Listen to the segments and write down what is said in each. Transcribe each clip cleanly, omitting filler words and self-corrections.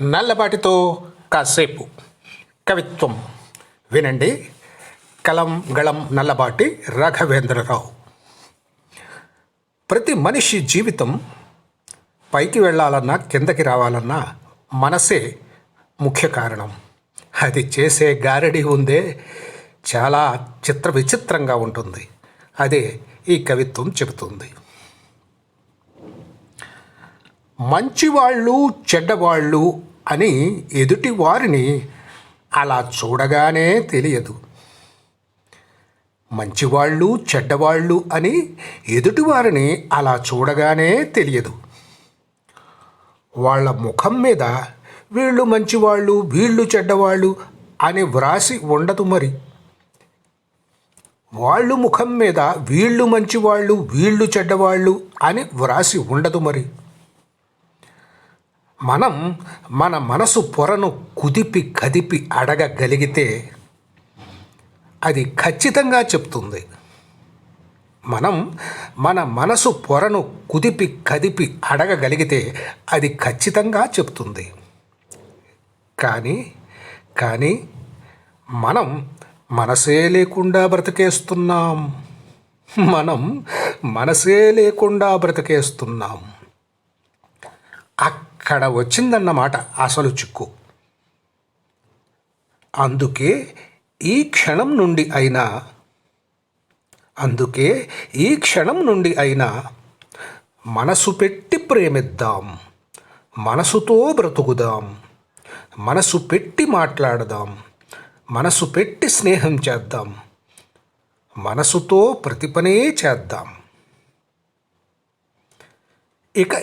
నల్లబాటితో కాసేపు కవిత్వం వినండి. కలం గళం నల్లబాటి రాఘవేంద్రరావు. ప్రతి మనిషి జీవితం పైకి వెళ్ళాలన్నా కిందకి రావాలన్నా మనసే ముఖ్య కారణం. అది చేసే గారడి ఉందే చాలా విచిత్రంగా ఉంటుంది. అదే ఈ కవిత్వం చెబుతుంది. మంచివాళ్ళు చెడ్డవాళ్ళు అని ఎదుటి వారిని అలా చూడగానే తెలియదు. మంచివాళ్ళు చెడ్డవాళ్ళు అని ఎదుటివారిని అలా చూడగానే తెలియదు. వాళ్ళ ముఖం మీద వీళ్ళు మంచివాళ్ళు వీళ్ళు చెడ్డవాళ్ళు అని వ్రాసి ఉండదు. మరి వాళ్ళు ముఖం మీద వీళ్ళు మంచివాళ్ళు వీళ్ళు చెడ్డవాళ్ళు అని వ్రాసి ఉండదు. మరి మనం మన మనసు పొరను కదిపి అడగగలిగితే అది ఖచ్చితంగా చెప్తుంది. మనం మన మనసు పొరను కదిపి అడగగలిగితే అది ఖచ్చితంగా చెప్తుంది. కానీ మనం మనసే లేకుండా బ్రతికేస్తున్నాం. అక్కడ వచ్చిందన్నమాట అసలు చిక్కు. అందుకే ఈ క్షణం నుండి అయినా మనసు పెట్టి ప్రేమిద్దాం, మనసుతో బ్రతుకుదాం, మనసు పెట్టి మాట్లాడదాం, మనసు పెట్టి స్నేహం చేద్దాం, మనసుతో ప్రతి పనే చేద్దాం.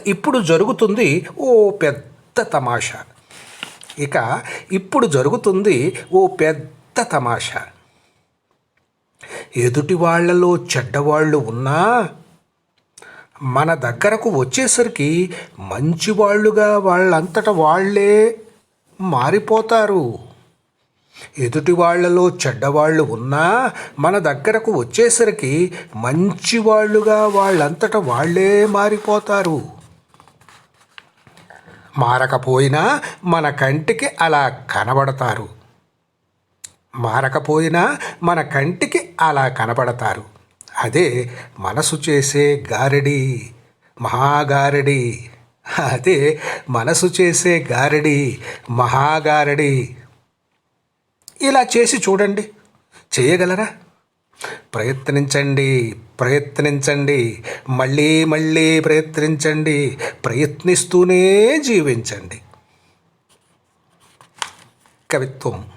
ఇప్పుడు జరుగుతుంది ఓ పెద్ద తమాషా. ఎదుటి వాళ్ళలో చెడ్డవాళ్ళు ఉన్నా మన దగ్గరకు వచ్చేసరికి మంచివాళ్ళుగా వాళ్ళంతట వాళ్ళే మారిపోతారు. ఎదుటి వాళ్ళలో చెడ్డవాళ్ళు ఉన్నా మన దగ్గరకు వచ్చేసరికి మంచివాళ్ళుగా వాళ్ళంతట వాళ్ళే మారిపోతారు. మారకపోయినా మన కంటికి అలా కనబడతారు. అదే మనసు చేసే గారడి, మహాగారడి. ఇలా చేసి చూడండి. చేయగలరా? ప్రయత్నించండి. మళ్ళీ ప్రయత్నించండి. ప్రయత్నిస్తూనే జీవించండి. కవిత్వం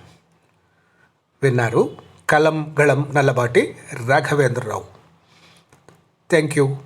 విన్నారు. కలం గళం నల్లబాటి రాఘవేంద్రరావు. Thank you.